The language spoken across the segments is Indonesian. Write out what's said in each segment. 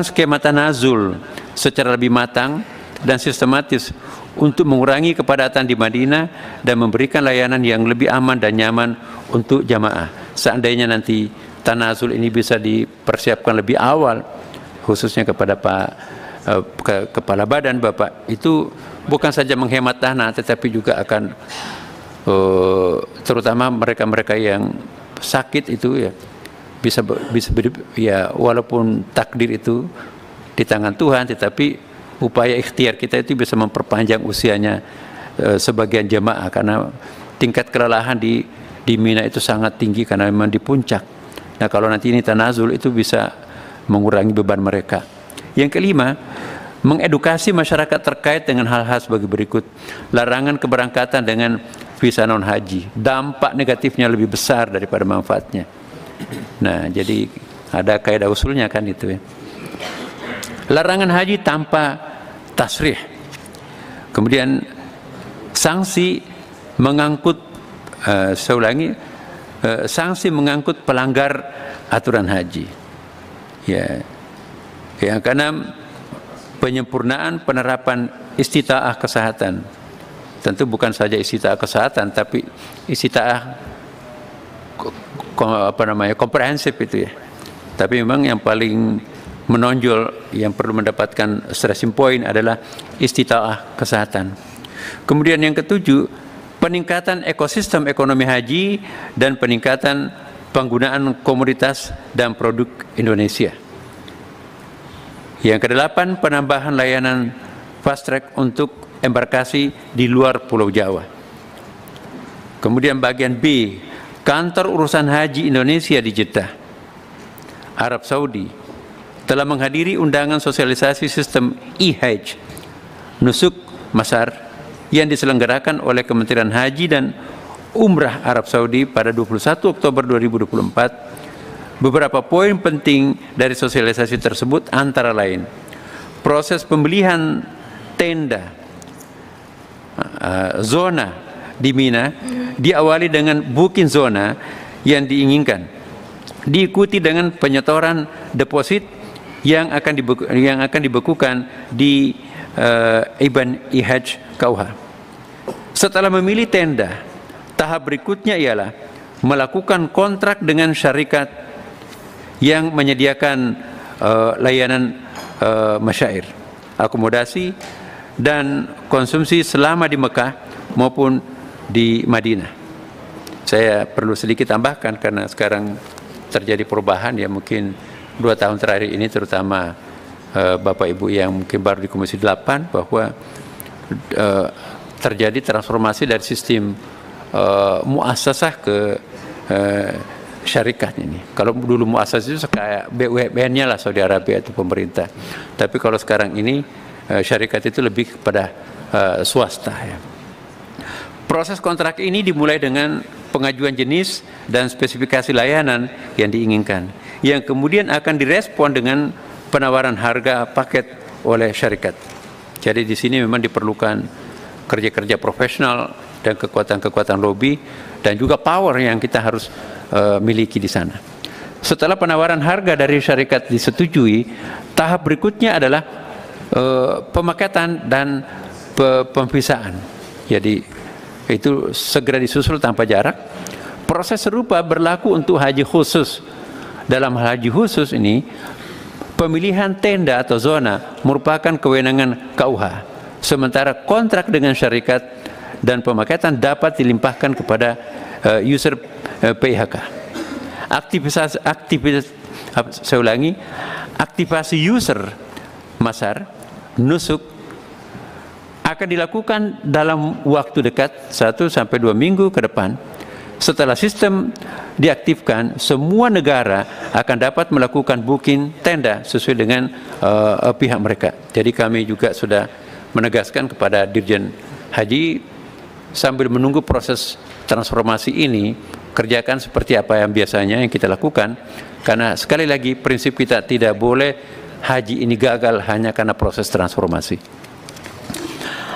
skema tanazul secara lebih matang dan sistematis untuk mengurangi kepadatan di Madinah dan memberikan layanan yang lebih aman dan nyaman untuk jamaah. Seandainya nanti tanazul ini bisa dipersiapkan lebih awal, khususnya kepada kepala badan Bapak, itu bukan saja menghemat dana, tetapi juga akan terutama mereka-mereka yang sakit itu ya bisa ya, walaupun takdir itu di tangan Tuhan, tetapi upaya ikhtiar kita itu bisa memperpanjang usianya sebagian jemaah, karena tingkat kelelahan di Mina itu sangat tinggi karena memang di puncak. Nah, kalau nanti ini tanazul itu bisa mengurangi beban mereka. Yang kelima, mengedukasi masyarakat terkait dengan hal-hal sebagai berikut. Larangan keberangkatan dengan visa non haji, dampak negatifnya lebih besar daripada manfaatnya. Nah, jadi ada kaidah usulnya kan itu ya. Larangan haji tanpa tasrih. Kemudian sanksi mengangkut, saya ulangi, sanksi mengangkut pelanggar aturan haji. Ya. Yang keenam, penyempurnaan penerapan istita'ah kesehatan. Tentu bukan saja istita'ah kesehatan, tapi istita'ah komprehensif itu ya. Tapi memang yang paling menonjol yang perlu mendapatkan stressing point adalah istita'ah kesehatan. Kemudian yang ketujuh, peningkatan ekosistem ekonomi haji dan peningkatan penggunaan komoditas dan produk Indonesia. Yang kedelapan, penambahan layanan fast track untuk embarkasi di luar Pulau Jawa. Kemudian bagian B, Kantor Urusan Haji Indonesia di Jeddah, Arab Saudi, telah menghadiri undangan sosialisasi sistem e-Hajj Nusuk Masar yang diselenggarakan oleh Kementerian Haji dan Umrah Arab Saudi pada 21 Oktober 2024. Beberapa poin penting dari sosialisasi tersebut antara lain: proses pembelian tenda zona di Mina diawali dengan booking zona yang diinginkan, diikuti dengan penyetoran deposit yang akan dibekukan di IBAN e-Hajj KUH. Setelah memilih tenda, tahap berikutnya ialah melakukan kontrak dengan syarikat yang menyediakan layanan masyair, akomodasi dan konsumsi selama di Mekah maupun di Madinah. Saya perlu sedikit tambahkan karena sekarang terjadi perubahan ya, mungkin 2 tahun terakhir ini, terutama Bapak Ibu yang mungkin baru di Komisi 8, bahwa terjadi transformasi dari sistem muasasah ke syarikat ini. Kalau dulu muasasah itu kayak BUMN-nya lah Saudi Arabia itu pemerintah, tapi kalau sekarang ini syarikat itu lebih kepada swasta ya. Proses kontrak ini dimulai dengan pengajuan jenis dan spesifikasi layanan yang diinginkan, yang kemudian akan direspon dengan penawaran harga paket oleh syarikat. Jadi di sini memang diperlukan kerja-kerja profesional dan kekuatan-kekuatan lobby dan juga power yang kita harus miliki di sana. Setelah penawaran harga dari syarikat disetujui, tahap berikutnya adalah pemaketan dan pemvisaan. Jadi itu segera disusul tanpa jarak. Proses serupa berlaku untuk haji khusus. Dalam haji khusus ini, pemilihan tenda atau zona merupakan kewenangan KUH, sementara kontrak dengan syarikat dan pemaketan dapat dilimpahkan kepada user PIHK. Aktivasi user Masar Nusuk akan dilakukan dalam waktu dekat 1 sampai 2 minggu ke depan. Setelah sistem diaktifkan, semua negara akan dapat melakukan booking tenda sesuai dengan pihak mereka. Jadi kami juga sudah menegaskan kepada Dirjen Haji, sambil menunggu proses transformasi ini, kerjakan seperti apa yang biasanya yang kita lakukan, karena sekali lagi prinsip kita tidak boleh haji ini gagal hanya karena proses transformasi.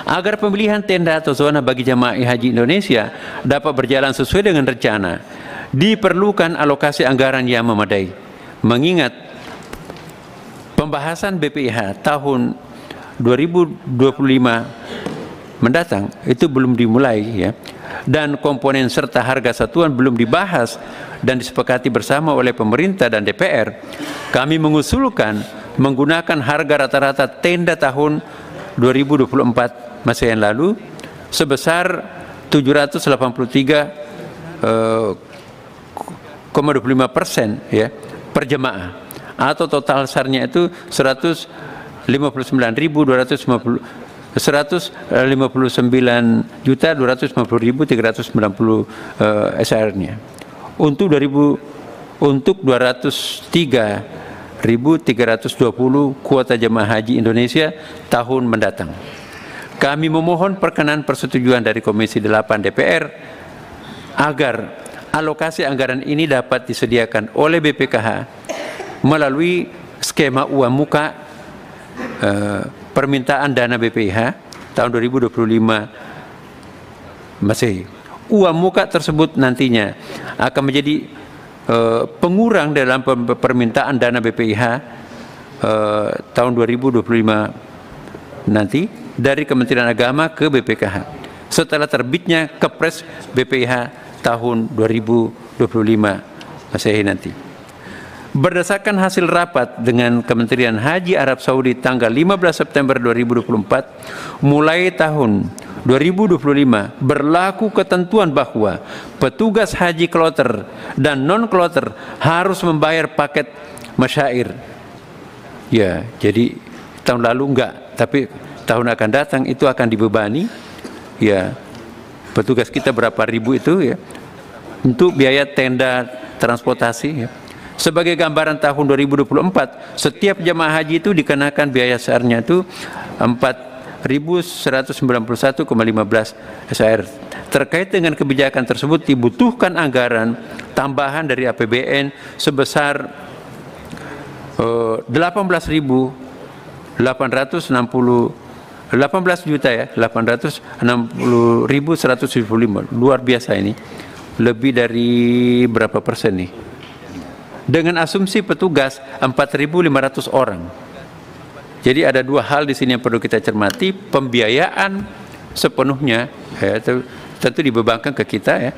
Agar pemilihan tenda atau zona bagi jamaah haji Indonesia dapat berjalan sesuai dengan rencana, diperlukan alokasi anggaran yang memadai. Mengingat pembahasan BPIH tahun 2025 mendatang itu belum dimulai ya, dan komponen serta harga satuan belum dibahas dan disepakati bersama oleh pemerintah dan DPR, kami mengusulkan menggunakan harga rata-rata tenda tahun 2024 masa yang lalu sebesar 783,25% ya per jemaah, atau total SAR-nya itu 159.250.390 SAR-nya untuk 203.320 kuota jemaah haji Indonesia tahun mendatang. Kami memohon perkenan persetujuan dari Komisi 8 DPR agar alokasi anggaran ini dapat disediakan oleh BPKH melalui skema uang muka permintaan dana BPIH tahun 2025 Masehi. Uang muka tersebut nantinya akan menjadi pengurang dalam permintaan dana BPIH tahun 2025 nanti dari Kementerian Agama ke BPKH setelah terbitnya Kepres BPIH tahun 2025 Masehi nanti. Berdasarkan hasil rapat dengan Kementerian Haji Arab Saudi tanggal 15 September 2024, mulai tahun 2025 berlaku ketentuan bahwa petugas haji kloter dan non-kloter harus membayar paket masyair. Ya, jadi tahun lalu enggak, tapi tahun akan datang itu akan dibebani ya petugas kita berapa ribu itu ya untuk biaya tenda transportasi ya. Sebagai gambaran tahun 2024, setiap jemaah haji itu dikenakan biaya SAR-nya itu 4.191,15 SAR. Terkait dengan kebijakan tersebut dibutuhkan anggaran tambahan dari APBN sebesar 18.860 18.860.175. Luar biasa ini. Lebih dari berapa persen nih? Dengan asumsi petugas 4.500 orang. Jadi ada dua hal di sini yang perlu kita cermati. Pembiayaan sepenuhnya ya, tentu dibebankan ke kita ya,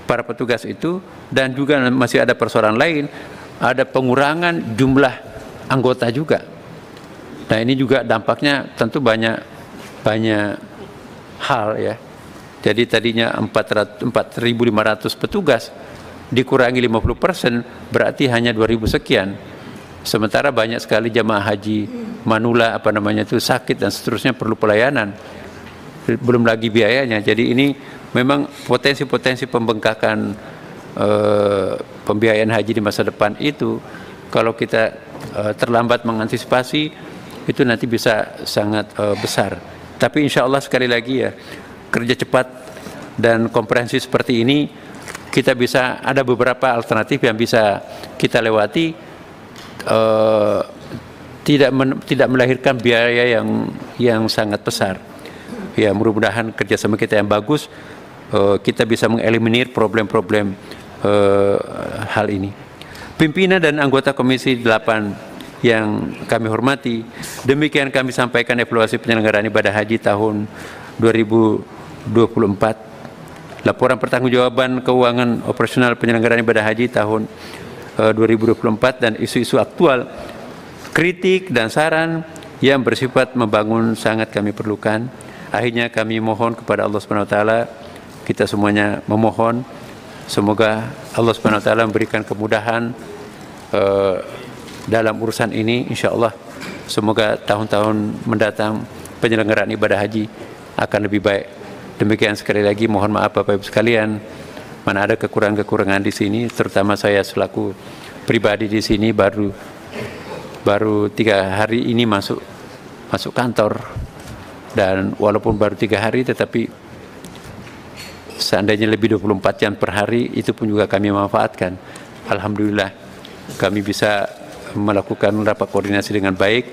para petugas itu, dan juga masih ada persoalan lain, ada pengurangan jumlah anggota juga. Nah ini juga dampaknya tentu banyak hal ya. Jadi tadinya 4.500 petugas dikurangi 50%, berarti hanya 2.000 sekian. Sementara banyak sekali jamaah haji manula itu sakit dan seterusnya perlu pelayanan. Belum lagi biayanya. Jadi ini memang potensi-potensi pembengkakan pembiayaan haji di masa depan itu kalau kita terlambat mengantisipasi itu nanti bisa sangat besar. Tapi insya Allah sekali lagi ya, kerja cepat dan komprehensif seperti ini kita bisa, ada beberapa alternatif yang bisa kita lewati, tidak melahirkan biaya yang sangat besar. Ya mudah-mudahan kerjasama kita yang bagus, kita bisa mengeliminir problem-problem hal ini. Pimpinan dan anggota Komisi 8 yang kami hormati, demikian kami sampaikan evaluasi penyelenggaraan ibadah haji tahun 2024. Laporan pertanggungjawaban keuangan operasional penyelenggaraan ibadah haji tahun 2024 dan isu-isu aktual, kritik dan saran yang bersifat membangun sangat kami perlukan. Akhirnya kami mohon kepada Allah Subhanahu wa taala, kita semuanya memohon semoga Allah Subhanahu wa taala memberikan kemudahan dalam urusan ini, insyaallah. Semoga tahun-tahun mendatang penyelenggaraan ibadah haji akan lebih baik. Demikian sekali lagi mohon maaf Bapak Ibu sekalian, mana ada kekurangan-kekurangan di sini, terutama saya selaku pribadi di sini baru 3 hari ini masuk kantor, dan walaupun baru 3 hari tetapi seandainya lebih 24 jam per hari itu pun juga kami manfaatkan. Alhamdulillah kami bisa melakukan rapat koordinasi dengan baik,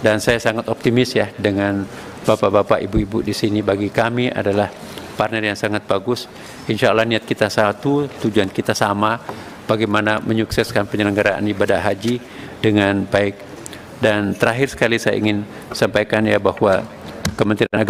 dan saya sangat optimis ya dengan bapak-bapak, ibu-ibu di sini. Bagi kami adalah partner yang sangat bagus. Insya Allah niat kita satu, tujuan kita sama, bagaimana menyukseskan penyelenggaraan ibadah haji dengan baik. Dan terakhir sekali saya ingin sampaikan ya bahwa Kementerian Agama